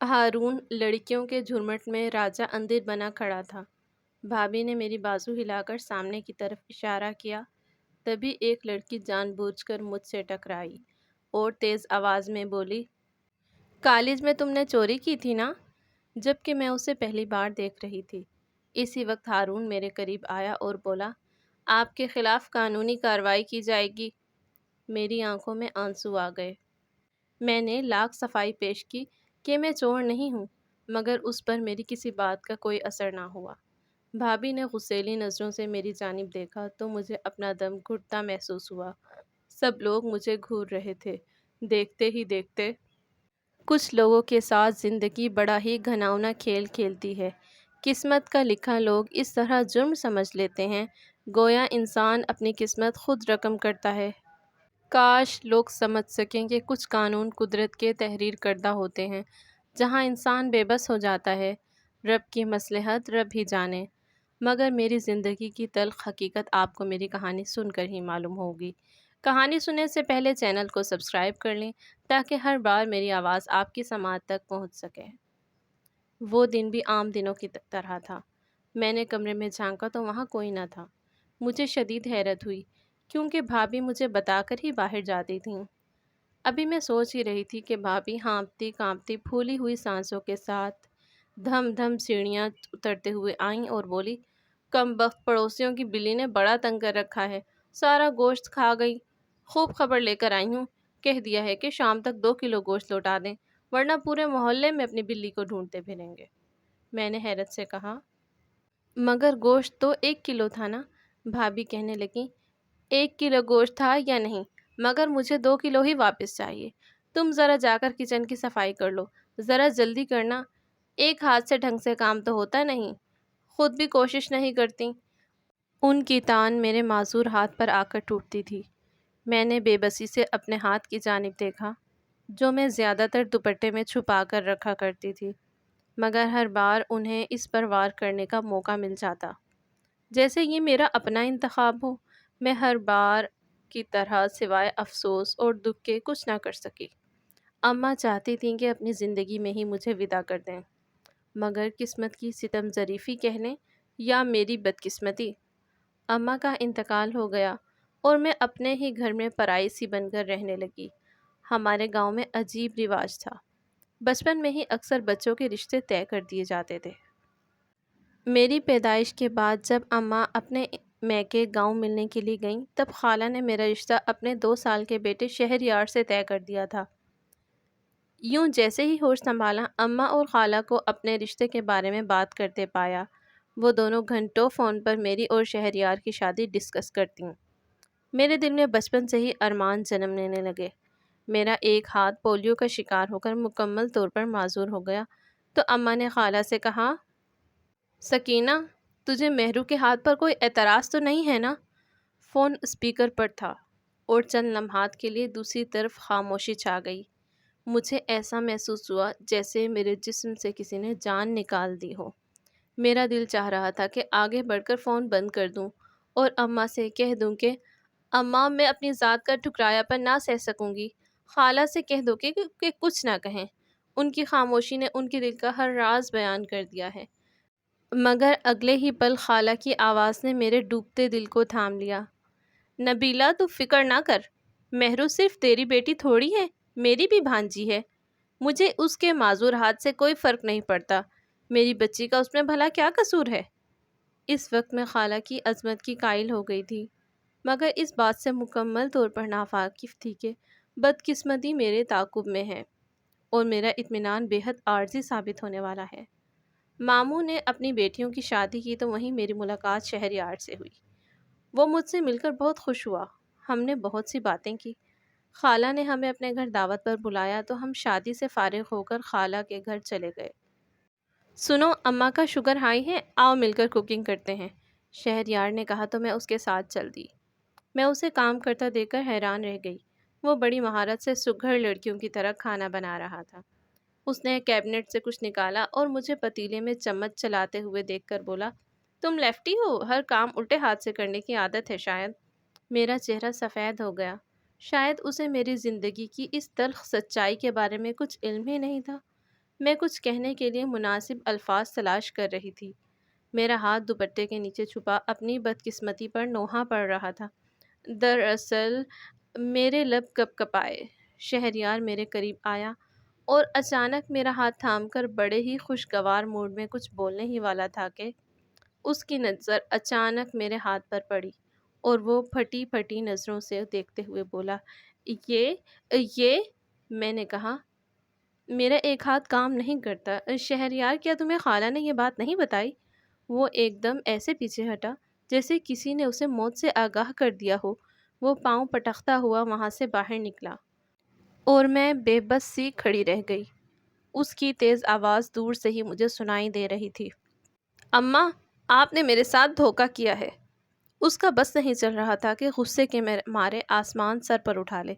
ہارون لڑکیوں کے جھرمٹ میں راجا اندر بنا کھڑا تھا۔ بھابھی نے میری بازو ہلا کر سامنے کی طرف اشارہ کیا۔ تبھی ایک لڑکی جان بوجھ کر مجھ سے ٹکرائی اور تیز آواز میں بولی، کالج میں تم نے چوری کی تھی نا؟ جبکہ میں اسے پہلی بار دیکھ رہی تھی۔ اسی وقت ہارون میرے قریب آیا اور بولا، آپ کے خلاف قانونی کارروائی کی جائے گی۔ میری آنکھوں میں آنسو آ گئے۔ میں نے لاکھ صفائی پیش کی کہ میں چور نہیں ہوں، مگر اس پر میری کسی بات کا کوئی اثر نہ ہوا۔ بھابھی نے غصیلی نظروں سے میری جانب دیکھا تو مجھے اپنا دم گھٹتا محسوس ہوا۔ سب لوگ مجھے گھور رہے تھے۔ دیکھتے ہی دیکھتے کچھ لوگوں کے ساتھ زندگی بڑا ہی گھناؤنا کھیل کھیلتی ہے۔ قسمت کا لکھا لوگ اس طرح جرم سمجھ لیتے ہیں، گویا انسان اپنی قسمت خود رقم کرتا ہے۔ کاش لوگ سمجھ سکیں کہ کچھ قانون قدرت کے تحریر کردہ ہوتے ہیں، جہاں انسان بے بس ہو جاتا ہے۔ رب کی مصلحت رب ہی جانے۔ مگر میری زندگی کی تلخ حقیقت آپ کو میری کہانی سن کر ہی معلوم ہوگی۔ کہانی سننے سے پہلے چینل کو سبسکرائب کر لیں تاکہ ہر بار میری آواز آپ کی سماعت تک پہنچ سکے۔ وہ دن بھی عام دنوں کی طرح تھا۔ میں نے کمرے میں جھانکا تو وہاں کوئی نہ تھا۔ مجھے شدید حیرت ہوئی کیونکہ بھابھی مجھے بتا کر ہی باہر جاتی تھیں۔ ابھی میں سوچ ہی رہی تھی کہ بھابھی ہانپتی کانپتی پھولی ہوئی سانسوں کے ساتھ دھم دھم سیڑھیاں اترتے ہوئے آئیں اور بولی، کمبخت پڑوسیوں کی بلی نے بڑا تنگ کر رکھا ہے، سارا گوشت کھا گئی۔ خوب خبر لے کر آئی ہوں، کہہ دیا ہے کہ شام تک 2 کلو گوشت لوٹا دیں ورنہ پورے محلے میں اپنی بلی کو ڈھونڈتے پھریں گے۔ میں نے حیرت سے کہا، مگر گوشت تو 1 کلو تھا نا؟ بھابھی کہنے لگی، 1 کلو گوشت تھا یا نہیں، مگر مجھے 2 کلو ہی واپس چاہیے۔ تم ذرا جا کر کچن کی صفائی کر لو، ذرا جلدی کرنا، ایک ہاتھ سے ڈھنگ سے کام تو ہوتا نہیں، خود بھی کوشش نہیں کرتی۔ ان کی تان میرے معذور ہاتھ پر آ کر ٹوٹتی تھی۔ میں نے بے بسی سے اپنے ہاتھ کی جانب دیکھا، جو میں زیادہ تر دوپٹے میں چھپا کر رکھا کرتی تھی، مگر ہر بار انہیں اس پر وار کرنے کا موقع مل جاتا، جیسے یہ میرا اپنا انتخاب ہو۔ میں ہر بار کی طرح سوائے افسوس اور دکھ کے کچھ نہ کر سکی۔ اماں چاہتی تھیں کہ اپنی زندگی میں ہی مجھے ودا کر دیں، مگر قسمت کی ستم ظریفی کہہ لیں یا میری بدقسمتی، اماں کا انتقال ہو گیا اور میں اپنے ہی گھر میں پرائی سی بن کر رہنے لگی۔ ہمارے گاؤں میں عجیب رواج تھا، بچپن میں ہی اکثر بچوں کے رشتے طے کر دیے جاتے تھے۔ میری پیدائش کے بعد جب اماں اپنے میکے گاؤں ملنے کے لیے گئیں تب خالہ نے میرا رشتہ اپنے 2 سال کے بیٹے شہریار سے طے کر دیا تھا۔ یوں جیسے ہی ہوش سنبھالا اماں اور خالہ کو اپنے رشتے کے بارے میں بات کرتے پایا۔ وہ دونوں گھنٹوں فون پر میری اور شہریار کی شادی ڈسکس کرتیں۔ میرے دل میں بچپن سے ہی ارمان جنم لینے لگے۔ میرا ایک ہاتھ پولیو کا شکار ہو کر مکمل طور پر معذور ہو گیا تو اماں نے خالہ سے کہا، سکینہ، تجھے مہرو کے ہاتھ پر کوئی اعتراض تو نہیں ہے نا؟ فون اسپیکر پر تھا اور چند لمحات کے لیے دوسری طرف خاموشی چھا گئی۔ مجھے ایسا محسوس ہوا جیسے میرے جسم سے کسی نے جان نکال دی ہو۔ میرا دل چاہ رہا تھا کہ آگے بڑھ کر فون بند کر دوں اور اماں سے کہہ دوں کہ اماں، میں اپنی ذات کا ٹھکرایا پر نہ سہ سکوں گی۔ خالہ سے کہہ دو کہ کچھ نہ کہیں، ان کی خاموشی نے ان کے دل کا ہر راز بیان کر دیا ہے۔ مگر اگلے ہی پل خالہ کی آواز نے میرے ڈوبتے دل کو تھام لیا، نبیلہ، تو فکر نہ کر، مہرو صرف تیری بیٹی تھوڑی ہے، میری بھی بھانجی ہے۔ مجھے اس کے معذور ہاتھ سے کوئی فرق نہیں پڑتا، میری بچی کا اس میں بھلا کیا قصور ہے؟ اس وقت میں خالہ کی عظمت کی قائل ہو گئی تھی، مگر اس بات سے مکمل طور پر ناواقف تھی کہ بدقسمتی میرے تعاقب میں ہے اور میرا اطمینان بے حد عارضی ثابت ہونے والا ہے۔ ماموں نے اپنی بیٹیوں کی شادی کی تو وہیں میری ملاقات شہریار سے ہوئی۔ وہ مجھ سے مل کر بہت خوش ہوا، ہم نے بہت سی باتیں کی۔ خالہ نے ہمیں اپنے گھر دعوت پر بلایا تو ہم شادی سے فارغ ہو کر خالہ کے گھر چلے گئے۔ سنو، اماں کا شوگر ہائی ہے، آؤ مل کر کوکنگ کرتے ہیں، شہریار نے کہا تو میں اس کے ساتھ چل دی۔ میں اسے کام کرتا دیکھ کر حیران رہ گئی۔ وہ بڑی مہارت سے سگھڑ لڑکیوں کی طرح کھانا بنا رہا تھا۔ اس نے کیبنٹ سے کچھ نکالا اور مجھے پتیلے میں چمچ چلاتے ہوئے دیکھ کر بولا، تم لیفٹی ہو، ہر کام الٹے ہاتھ سے کرنے کی عادت ہے شاید۔ میرا چہرہ سفید ہو گیا۔ شاید اسے میری زندگی کی اس تلخ سچائی کے بارے میں کچھ علم ہی نہیں تھا۔ میں کچھ کہنے کے لیے مناسب الفاظ تلاش کر رہی تھی۔ میرا ہاتھ دوپٹے کے نیچے چھپا اپنی بدقسمتی پر نوحہ پڑ رہا تھا۔ دراصل میرے لب کپ کپائے۔ شہریار میرے قریب آیا اور اچانک میرا ہاتھ تھام کر بڑے ہی خوشگوار موڈ میں کچھ بولنے ہی والا تھا کہ اس کی نظر اچانک میرے ہاتھ پر پڑی اور وہ پھٹی پھٹی نظروں سے دیکھتے ہوئے بولا، یہ یہ میں نے کہا، میرا ایک ہاتھ کام نہیں کرتا۔ شہریار، کیا تمہیں خالہ نے یہ بات نہیں بتائی؟ وہ ایک دم ایسے پیچھے ہٹا جیسے کسی نے اسے موت سے آگاہ کر دیا ہو۔ وہ پاؤں پٹکتا ہوا وہاں سے باہر نکلا اور میں بے بس سی کھڑی رہ گئی۔ اس کی تیز آواز دور سے ہی مجھے سنائی دے رہی تھی، اماں، آپ نے میرے ساتھ دھوکہ کیا ہے۔ اس کا بس نہیں چل رہا تھا کہ غصے کے مارے آسمان سر پر اٹھا لے۔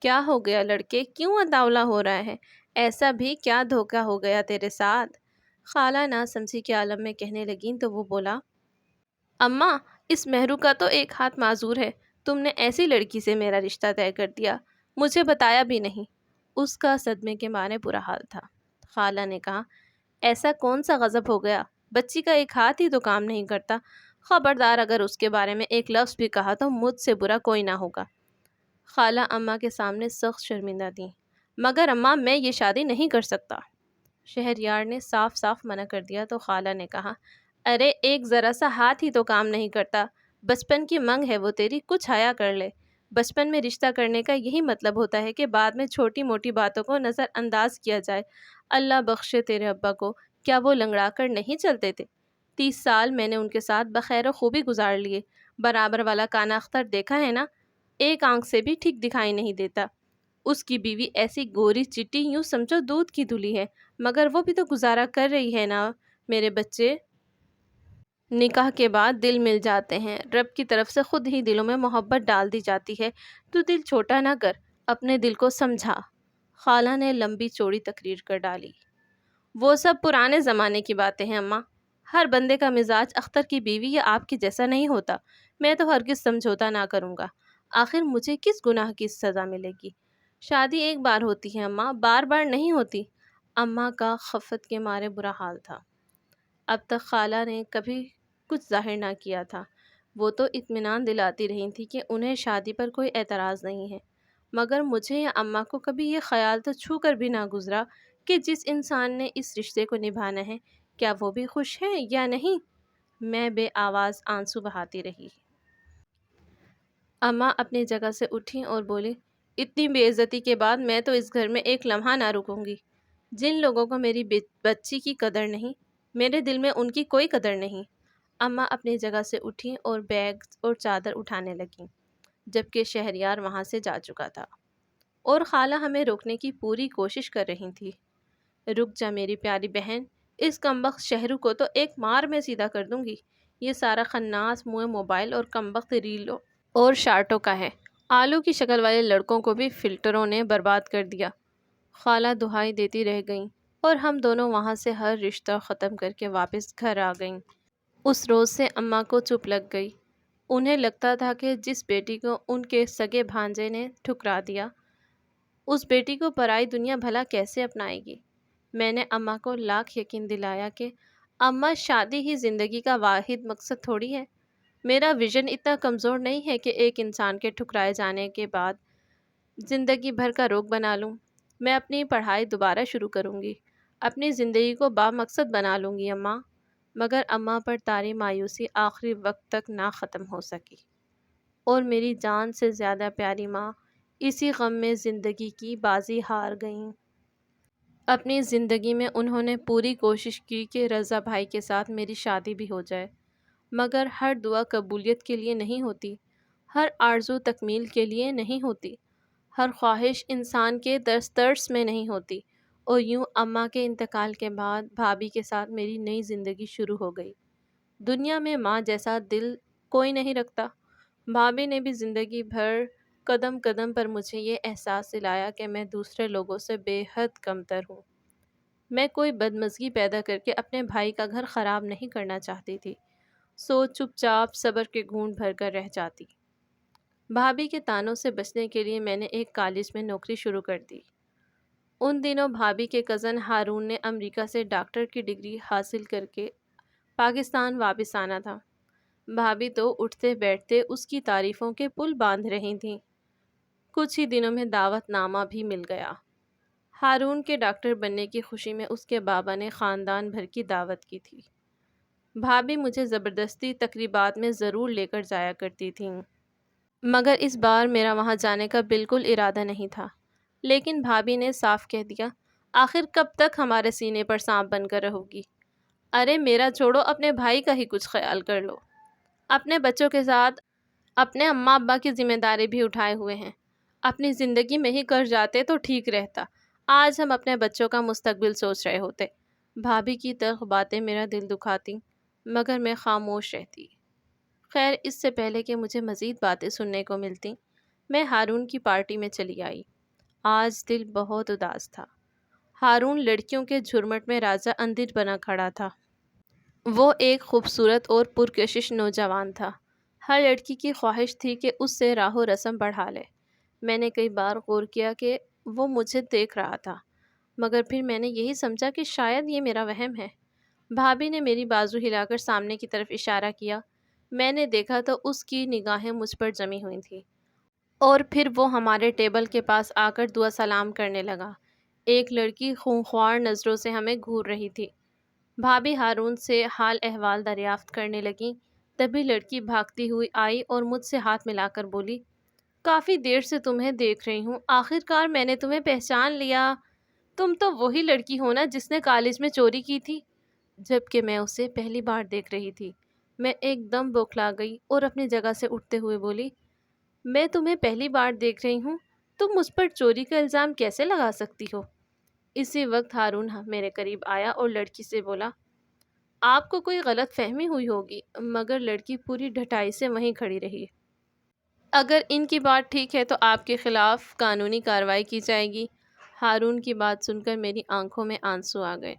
کیا ہو گیا لڑکے، کیوں اداولا ہو رہا ہے؟ ایسا بھی کیا دھوکہ ہو گیا تیرے ساتھ؟ خالہ نا سمجھی کے عالم میں کہنے لگیں تو وہ بولا، اماں، اس مہرو کا تو ایک ہاتھ معذور ہے۔ تم نے ایسی لڑکی سے میرا رشتہ طے کر دیا، مجھے بتایا بھی نہیں۔ اس کا صدمے کے مارے برا حال تھا۔ خالہ نے کہا، ایسا کون سا غضب ہو گیا؟ بچی کا ایک ہاتھ ہی تو کام نہیں کرتا۔ خبردار اگر اس کے بارے میں ایک لفظ بھی کہا تو مجھ سے برا کوئی نہ ہوگا۔ خالہ اماں کے سامنے سخت شرمندہ تھیں۔ مگر اماں، میں یہ شادی نہیں کر سکتا۔ شہریار نے صاف صاف منع کر دیا تو خالہ نے کہا، ارے ایک ذرا سا ہاتھ ہی تو کام نہیں کرتا۔ بچپن کی منگ ہے وہ تیری، کچھ حیا کر لے۔ بچپن میں رشتہ کرنے کا یہی مطلب ہوتا ہے کہ بعد میں چھوٹی موٹی باتوں کو نظر انداز کیا جائے۔ اللہ بخشے تیرے ابا کو، کیا وہ لنگڑا کر نہیں چلتے تھے؟ 30 سال میں نے ان کے ساتھ بخیر و خوبی گزار لیے۔ برابر والا کانا اختر دیکھا ہے نا؟ ایک آنکھ سے بھی ٹھیک دکھائی نہیں دیتا۔ اس کی بیوی ایسی گوری چٹی، یوں سمجھو دودھ کی دھلی ہے، مگر وہ بھی تو گزارا کر رہی ہے نا میرے بچے۔ نکاح کے بعد دل مل جاتے ہیں، رب کی طرف سے خود ہی دلوں میں محبت ڈال دی جاتی ہے۔ تو دل چھوٹا نہ کر، اپنے دل کو سمجھا۔ خالہ نے لمبی چوڑی تقریر کر ڈالی، وہ سب پرانے زمانے کی باتیں ہیں اماں۔ ہر بندے کا مزاج اختر کی بیوی یا آپ کی جیسا نہیں ہوتا۔ میں تو ہرگز سمجھوتا نہ کروں گا۔ آخر مجھے کس گناہ کی سزا ملے گی؟ شادی ایک بار ہوتی ہے اماں، بار بار نہیں ہوتی۔ اماں کا خفت کے مارے برا حال تھا۔ اب تک خالہ نے کبھی کچھ ظاہر نہ کیا تھا۔ وہ تو اطمینان دلاتی رہی تھی کہ انہیں شادی پر کوئی اعتراض نہیں ہے، مگر مجھے یا اماں کو کبھی یہ خیال تو چھو کر بھی نہ گزرا کہ جس انسان نے اس رشتے کو نبھانا ہے، کیا وہ بھی خوش ہے یا نہیں؟ میں بے آواز آنسو بہاتی رہی۔ اماں اپنی جگہ سے اٹھیں اور بولی، اتنی بے عزتی کے بعد میں تو اس گھر میں ایک لمحہ نہ رکوں گی۔ جن لوگوں کو میری بچی کی قدر نہیں، میرے دل میں ان کی کوئی قدر نہیں۔ اماں اپنی جگہ سے اٹھیں اور بیگ اور چادر اٹھانے لگیں، جبکہ شہریار وہاں سے جا چکا تھا اور خالہ ہمیں روکنے کی پوری کوشش کر رہی تھی۔ رک جا میری پیاری بہن، اس کمبخت شہرو کو تو ایک مار میں سیدھا کر دوں گی۔ یہ سارا خناس منہ موبائل اور کمبخت ریلوں اور شارٹوں کا ہے۔ آلو کی شکل والے لڑکوں کو بھی فلٹروں نے برباد کر دیا۔ خالہ دہائی دیتی رہ گئیں اور ہم دونوں وہاں سے ہر رشتہ ختم کر کے واپس گھر آ گئیں۔ اس روز سے اماں کو چپ لگ گئی۔ انہیں لگتا تھا کہ جس بیٹی کو ان کے سگے بھانجے نے ٹھکرا دیا، اس بیٹی کو پرائی دنیا بھلا کیسے اپنائے گی۔ میں نے اماں کو لاکھ یقین دلایا کہ اماں، شادی ہی زندگی کا واحد مقصد تھوڑی ہے۔ میرا ویژن اتنا کمزور نہیں ہے کہ ایک انسان کے ٹھکرائے جانے کے بعد زندگی بھر کا روگ بنا لوں۔ میں اپنی پڑھائی دوبارہ شروع کروں گی، اپنی زندگی کو بامقصد بنا لوں گی اماں۔ مگر اماں پر طاری مایوسی آخری وقت تک نہ ختم ہو سکی اور میری جان سے زیادہ پیاری ماں اسی غم میں زندگی کی بازی ہار گئیں۔ اپنی زندگی میں انہوں نے پوری کوشش کی کہ رضا بھائی کے ساتھ میری شادی بھی ہو جائے، مگر ہر دعا قبولیت کے لیے نہیں ہوتی، ہر آرزو تکمیل کے لیے نہیں ہوتی، ہر خواہش انسان کے دسترس میں نہیں ہوتی۔ اور یوں اماں کے انتقال کے بعد بھابھی کے ساتھ میری نئی زندگی شروع ہو گئی۔ دنیا میں ماں جیسا دل کوئی نہیں رکھتا۔ بھابھی نے بھی زندگی بھر قدم قدم پر مجھے یہ احساس دلایا کہ میں دوسرے لوگوں سے بے حد کمتر ہوں۔ میں کوئی بدمزگی پیدا کر کے اپنے بھائی کا گھر خراب نہیں کرنا چاہتی تھی، سو چپ چاپ صبر کے گھونٹ بھر کر رہ جاتی۔ بھابھی کے طعنوں سے بچنے کے لیے میں نے ایک کالج میں نوکری شروع کر دی۔ ان دنوں بھابھی کے کزن ہارون نے امریکہ سے ڈاکٹر کی ڈگری حاصل کر کے پاکستان واپس آنا تھا۔ بھابھی تو اٹھتے بیٹھتے اس کی تعریفوں کے پل باندھ رہی تھیں۔ کچھ ہی دنوں میں دعوت نامہ بھی مل گیا۔ ہارون کے ڈاکٹر بننے کی خوشی میں اس کے بابا نے خاندان بھر کی دعوت کی تھی۔ بھابھی مجھے زبردستی تقریبات میں ضرور لے کر جایا کرتی تھیں، مگر اس بار میرا وہاں جانے کا بالکل ارادہ نہیں تھا۔ لیکن بھابھی نے صاف کہہ دیا، آخر کب تک ہمارے سینے پر سانپ بن کر رہو گی؟ ارے میرا چھوڑو، اپنے بھائی کا ہی کچھ خیال کر لو۔ اپنے بچوں کے ساتھ اپنے اماں ابا کی ذمہ داری بھی اٹھائے ہوئے ہیں۔ اپنی زندگی میں ہی کر جاتے تو ٹھیک رہتا، آج ہم اپنے بچوں کا مستقبل سوچ رہے ہوتے۔ بھابھی کی تلخ باتیں میرا دل دکھاتی، مگر میں خاموش رہتی۔ خیر، اس سے پہلے کہ مجھے مزید باتیں سننے کو ملتی، میں ہارون کی پارٹی میں چلی آئی۔ آج دل بہت اداس تھا۔ ہارون لڑکیوں کے جھرمٹ میں راجہ اندر بنا کھڑا تھا۔ وہ ایک خوبصورت اور پرکشش نوجوان تھا۔ ہر لڑکی کی خواہش تھی کہ اس سے راہ و رسم بڑھا لے۔ میں نے کئی بار غور کیا کہ وہ مجھے دیکھ رہا تھا، مگر پھر میں نے یہی سمجھا کہ شاید یہ میرا وہم ہے۔ بھابھی نے میری بازو ہلا کر سامنے کی طرف اشارہ کیا۔ میں نے دیکھا تو اس کی نگاہیں مجھ پر جمی ہوئی تھیں، اور پھر وہ ہمارے ٹیبل کے پاس آ کر دعا سلام کرنے لگا۔ ایک لڑکی خونخوار نظروں سے ہمیں گھور رہی تھی۔ بھابھی ہارون سے حال احوال دریافت کرنے لگیں، تبھی لڑکی بھاگتی ہوئی آئی اور مجھ سے ہاتھ ملا کر بولی، کافی دیر سے تمہیں دیکھ رہی ہوں، آخر کار میں نے تمہیں پہچان لیا۔ تم تو وہی لڑکی ہو نا جس نے کالج میں چوری کی تھی؟ جبکہ میں اسے پہلی بار دیکھ رہی تھی۔ میں ایک دم بوکھلا گئی اور اپنی جگہ سے اٹھتے ہوئے بولی، میں تمہیں پہلی بار دیکھ رہی ہوں؟ تم مجھ پر چوری کا الزام کیسے لگا سکتی ہو؟ اسی وقت ہارون میرے قریب آیا اور لڑکی سے بولا، آپ کو کوئی غلط فہمی ہوئی ہوگی، مگر لڑکی پوری ڈھٹائی سے وہیں کھڑی رہی۔ اگر ان کی بات ٹھیک ہے تو آپ کے خلاف قانونی کارروائی کی جائے گی۔ ہارون کی بات سن کر میری آنکھوں میں آنسو آ گئے۔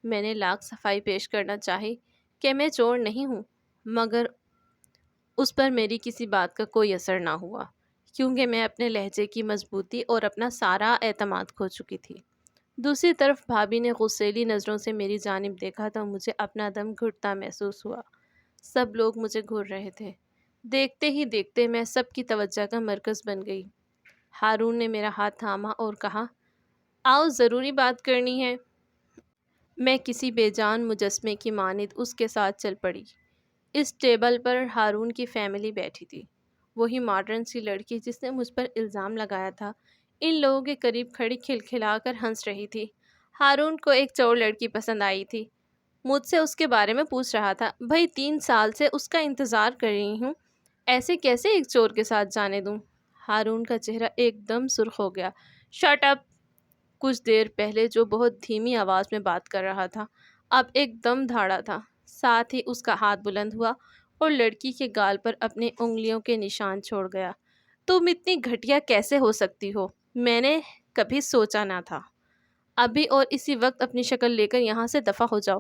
میں نے لاکھ صفائی پیش کرنا چاہی کہ میں چور نہیں ہوں، مگر اس پر میری کسی بات کا کوئی اثر نہ ہوا، کیونکہ میں اپنے لہجے کی مضبوطی اور اپنا سارا اعتماد کھو چکی تھی۔ دوسری طرف بھابھی نے غصیلی نظروں سے میری جانب دیکھا تو مجھے اپنا دم گھٹتا محسوس ہوا۔ سب لوگ مجھے گھور رہے تھے۔ دیکھتے ہی دیکھتے میں سب کی توجہ کا مرکز بن گئی۔ ہارون نے میرا ہاتھ تھاما اور کہا، آؤ، ضروری بات کرنی ہے۔ میں کسی بے جان مجسمے کی مانند اس کے ساتھ چل پڑی۔ اس ٹیبل پر ہارون کی فیملی بیٹھی تھی، وہی ماڈرن سی لڑکی جس نے مجھ پر الزام لگایا تھا، ان لوگوں کے قریب کھڑی کھلکھلا کر ہنس رہی تھی۔ ہارون کو ایک چور لڑکی پسند آئی تھی، مجھ سے اس کے بارے میں پوچھ رہا تھا۔ بھائی 3 سال سے اس کا انتظار کر رہی ہوں، ایسے کیسے ایک چور کے ساتھ جانے دوں؟ ہارون کا چہرہ ایک دم سرخ ہو گیا۔ Shut up! کچھ دیر پہلے جو بہت دھیمی آواز میں بات کر رہا تھا، اب ایک دم دھاڑا تھا۔ ساتھ ہی اس کا ہاتھ بلند ہوا اور لڑکی کے گال پر اپنی انگلیوں کے نشان چھوڑ گیا۔ تم اتنی گھٹیا کیسے ہو سکتی ہو؟ میں نے کبھی سوچا نہ تھا۔ ابھی اور اسی وقت اپنی شکل لے کر یہاں سے دفع ہو جاؤ۔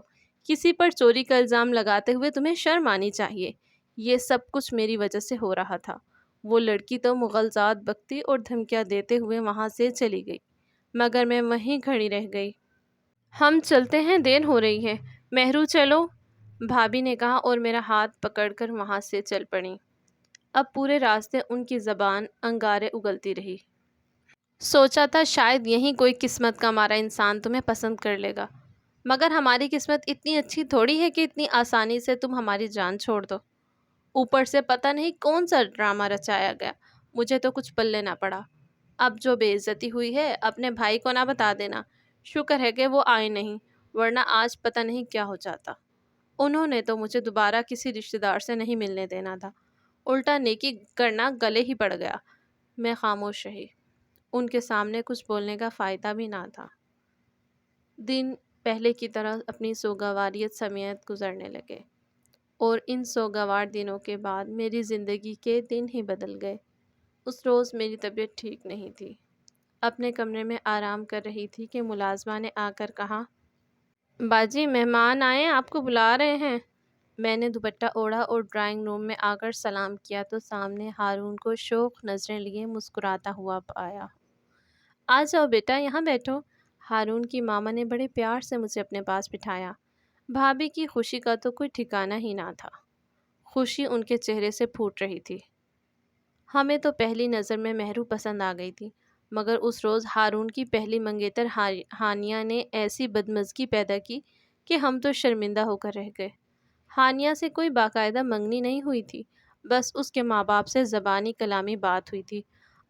کسی پر چوری کا الزام لگاتے ہوئے تمہیں شرم آنی چاہیے۔ یہ سب کچھ میری وجہ سے ہو رہا تھا۔ وہ لڑکی تو مغالطات بکتی اور دھمکیاں دیتے ہوئے وہاں سے چلی گئی، مگر میں وہیں کھڑی رہ گئی۔ ہم چلتے ہیں، دیر ہو رہی ہے۔ مہرو چلو، بھابھی نے کہا اور میرا ہاتھ پکڑ کر وہاں سے چل پڑیں۔ اب پورے راستے ان کی زبان انگارے اگلتی رہی۔ سوچا تھا شاید یہیں کوئی قسمت کا مارا انسان تمہیں پسند کر لے گا، مگر ہماری قسمت اتنی اچھی تھوڑی ہے کہ اتنی آسانی سے تم ہماری جان چھوڑ دو۔ اوپر سے پتہ نہیں کون سا ڈرامہ رچایا گیا، مجھے تو کچھ پلے نہ پڑا۔ اب جو بے عزتی ہوئی ہے اپنے بھائی کو نہ بتا دینا۔ شکر ہے کہ وہ آئے نہیں، ورنہ آج پتہ نہیں کیا ہو جاتا۔ انہوں نے تو مجھے دوبارہ کسی رشتہ دار سے نہیں ملنے دینا تھا، الٹا نیکی کرنا گلے ہی پڑ گیا۔ میں خاموش رہی۔ ان کے سامنے کچھ بولنے کا فائدہ بھی نہ تھا۔ دن پہلے کی طرح اپنی سوگواریت سمیت گزرنے لگے، اور ان سوگوار دنوں کے بعد میری زندگی کے دن ہی بدل گئے۔ اس روز میری طبیعت ٹھیک نہیں تھی۔ اپنے کمرے میں آرام کر رہی تھی کہ ملازمہ نے آ کر کہا، باجی مہمان آئے، آپ کو بلا رہے ہیں۔ میں نے دوپٹہ اوڑھا اور ڈرائنگ روم میں آ کر سلام کیا تو سامنے ہارون کو شوق نظریں لیے مسکراتا ہوا پایا۔ آ جاؤ بیٹا، یہاں بیٹھو۔ ہارون کی ماما نے بڑے پیار سے مجھے اپنے پاس بٹھایا۔ بھابھی کی خوشی کا تو کوئی ٹھکانہ ہی نہ تھا۔ خوشی ان کے چہرے سے پھوٹ رہی تھی۔ ہمیں تو پہلی نظر میں مہرو پسند آ گئی تھی، مگر اس روز ہارون کی پہلی منگیتر ہانیہ نے ایسی بدمزگی پیدا کی کہ ہم تو شرمندہ ہو کر رہ گئے۔ ہانیہ سے کوئی باقاعدہ منگنی نہیں ہوئی تھی، بس اس کے ماں باپ سے زبانی کلامی بات ہوئی تھی۔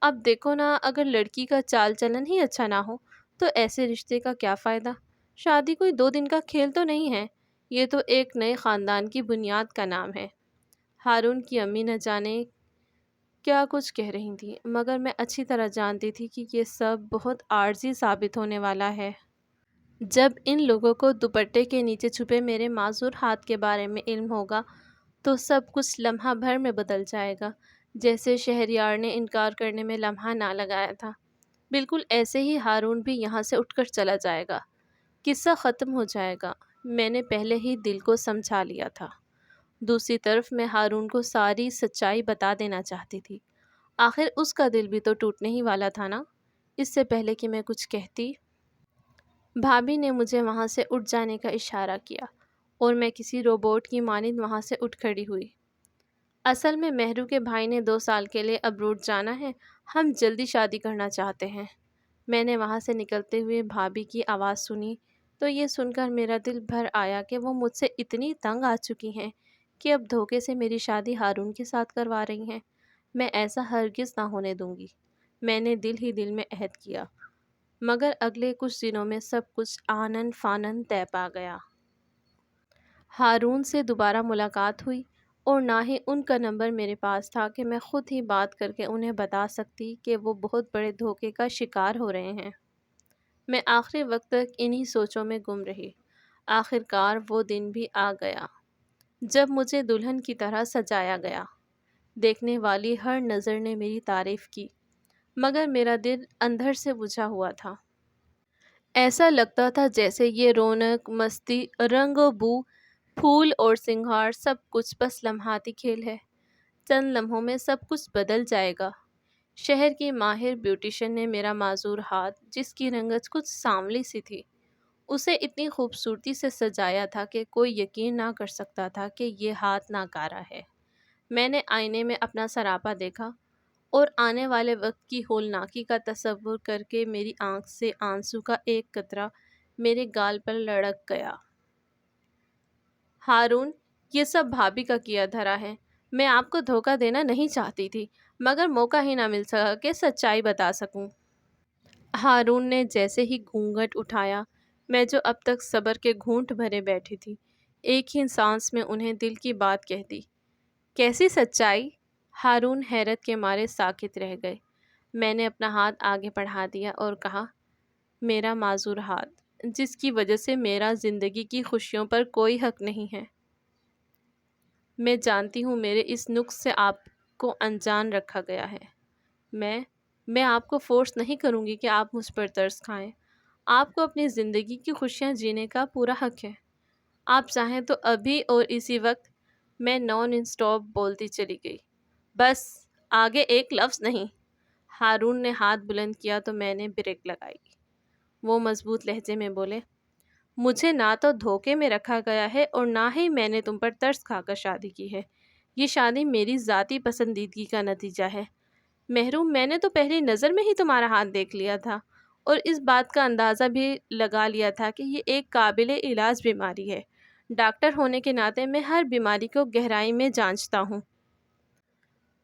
اب دیکھو نا، اگر لڑکی کا چال چلن ہی اچھا نہ ہو تو ایسے رشتے کا کیا فائدہ؟ شادی کوئی 2 دن کا کھیل تو نہیں ہے، یہ تو ایک نئے خاندان کی بنیاد کا نام ہے۔ ہارون کی امی نہ جانے کیا کچھ کہہ رہی تھیں، مگر میں اچھی طرح جانتی تھی کہ یہ سب بہت عارضی ثابت ہونے والا ہے۔ جب ان لوگوں کو دوپٹے کے نیچے چھپے میرے معذور ہاتھ کے بارے میں علم ہوگا تو سب کچھ لمحہ بھر میں بدل جائے گا، جیسے شہریار نے انکار کرنے میں لمحہ نہ لگایا تھا۔ بالکل ایسے ہی ہارون بھی یہاں سے اٹھ کر چلا جائے گا، قصہ ختم ہو جائے گا۔ میں نے پہلے ہی دل کو سمجھا لیا تھا۔ دوسری طرف میں ہارون کو ساری سچائی بتا دینا چاہتی تھی، آخر اس کا دل بھی تو ٹوٹنے ہی والا تھا نا۔ اس سے پہلے کہ میں کچھ کہتی، بھابھی نے مجھے وہاں سے اٹھ جانے کا اشارہ کیا اور میں کسی روبوٹ کی مانند وہاں سے اٹھ کھڑی ہوئی۔ اصل میں مہرو کے بھائی نے 2 سال کے لیے ابروڈ جانا ہے، ہم جلدی شادی کرنا چاہتے ہیں۔ میں نے وہاں سے نکلتے ہوئے بھابھی کی آواز سنی تو یہ سن کر میرا دل بھر آیا کہ وہ مجھ سے اتنی تنگ آ چکی ہیں کہ اب دھوکے سے میری شادی ہارون کے ساتھ کروا رہی ہیں۔ میں ایسا ہرگز نہ ہونے دوں گی، میں نے دل ہی دل میں عہد کیا۔ مگر اگلے کچھ دنوں میں سب کچھ آنن فانن طے پا گیا۔ ہارون سے دوبارہ ملاقات ہوئی اور نہ ہی ان کا نمبر میرے پاس تھا کہ میں خود ہی بات کر کے انہیں بتا سکتی کہ وہ بہت بڑے دھوکے کا شکار ہو رہے ہیں۔ میں آخری وقت تک انہی سوچوں میں گم رہی۔ آخر کار وہ دن بھی آ گیا جب مجھے دلہن کی طرح سجایا گیا۔ دیکھنے والی ہر نظر نے میری تعریف کی، مگر میرا دل اندر سے بجھا ہوا تھا۔ ایسا لگتا تھا جیسے یہ رونق، مستی، رنگ و بو، پھول اور سنگھار سب کچھ بس لمحاتی کھیل ہے، چند لمحوں میں سب کچھ بدل جائے گا۔ شہر کی ماہر بیوٹیشن نے میرا معذور ہاتھ، جس کی رنگت کچھ سانولی سی تھی، اسے اتنی خوبصورتی سے سجایا تھا کہ کوئی یقین نہ کر سکتا تھا کہ یہ ہاتھ ناکارہ ہے۔ میں نے آئینے میں اپنا سراپا دیکھا اور آنے والے وقت کی ہولناکی کا تصور کر کے میری آنکھ سے آنسو کا ایک قطرہ میرے گال پر لڑک گیا۔ ہارون، یہ سب بھابھی کا کیا دھرا ہے۔ میں آپ کو دھوکہ دینا نہیں چاہتی تھی، مگر موقع ہی نہ مل سکا کہ سچائی بتا سکوں۔ ہارون نے جیسے ہی گھونگھٹ اٹھایا، میں جو اب تک صبر کے گھونٹ بھرے بیٹھی تھی، ایک ہی سانس میں انہیں دل کی بات کہہ دی۔ کیسی سچائی؟ ہارون حیرت کے مارے ساکت رہ گئے۔ میں نے اپنا ہاتھ آگے بڑھا دیا اور کہا، میرا معذور ہاتھ، جس کی وجہ سے میرا زندگی کی خوشیوں پر کوئی حق نہیں ہے۔ میں جانتی ہوں میرے اس نقص سے آپ کو انجان رکھا گیا ہے۔ میں آپ کو فورس نہیں کروں گی کہ آپ مجھ پر ترس کھائیں۔ آپ کو اپنی زندگی کی خوشیاں جینے کا پورا حق ہے۔ آپ چاہیں تو ابھی اور اسی وقت۔ میں نان اسٹاپ بولتی چلی گئی، بس آگے ایک لفظ نہیں۔ ہارون نے ہاتھ بلند کیا تو میں نے بریک لگائی۔ وہ مضبوط لہجے میں بولے، مجھے نہ تو دھوکے میں رکھا گیا ہے اور نہ ہی میں نے تم پر ترس کھا کر شادی کی ہے۔ یہ شادی میری ذاتی پسندیدگی کا نتیجہ ہے۔ محروم، میں نے تو پہلی نظر میں ہی تمہارا ہاتھ دیکھ لیا تھا اور اس بات کا اندازہ بھی لگا لیا تھا کہ یہ ایک قابل علاج بیماری ہے۔ ڈاکٹر ہونے کے ناطے میں ہر بیماری کو گہرائی میں جانچتا ہوں۔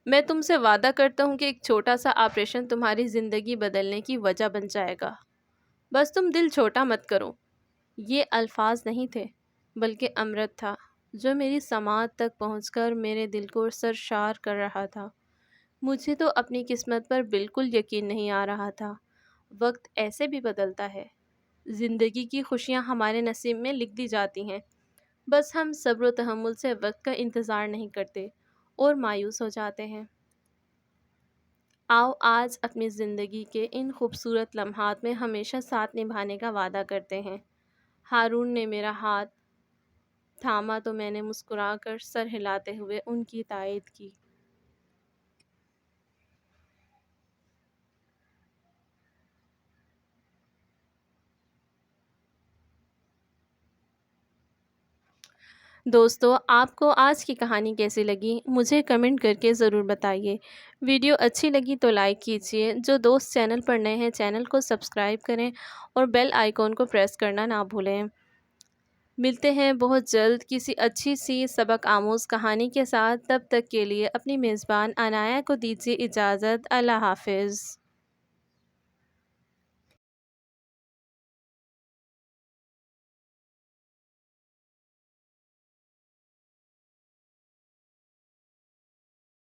میں تم سے وعدہ کرتا ہوں کہ ایک چھوٹا سا آپریشن تمہاری زندگی بدلنے کی وجہ بن جائے گا۔ بس تم دل چھوٹا مت کرو۔ یہ الفاظ نہیں تھے، بلکہ امرت تھا جو میری سماعت تک پہنچ کر میرے دل کو سرشار کر رہا تھا۔ مجھے تو اپنی قسمت پر بالکل یقین نہیں آ رہا تھا۔ وقت ایسے بھی بدلتا ہے، زندگی کی خوشیاں ہمارے نصیب میں لکھ دی جاتی ہیں، بس ہم صبر و تحمل سے وقت کا انتظار نہیں کرتے اور مایوس ہو جاتے ہیں۔ آؤ آج اپنی زندگی کے ان خوبصورت لمحات میں ہمیشہ ساتھ نبھانے کا وعدہ کرتے ہیں۔ ہارون نے میرا ہاتھ تھاما تو میں نے مسکرا کر سر ہلاتے ہوئے ان کی تائید کی۔ دوستو، آپ کو آج کی کہانی کیسی لگی مجھے کمنٹ کر کے ضرور بتائیے۔ ویڈیو اچھی لگی تو لائک کیجیے، جو دوست چینل پر نئے ہیں چینل کو سبسکرائب کریں اور بیل آئیکن کو پریس کرنا نہ بھولیں۔ ملتے ہیں بہت جلد کسی اچھی سی سبق آموز کہانی کے ساتھ، تب تک کے لیے اپنی میزبان عنایہ کو دیجیے اجازت۔ اللہ حافظ۔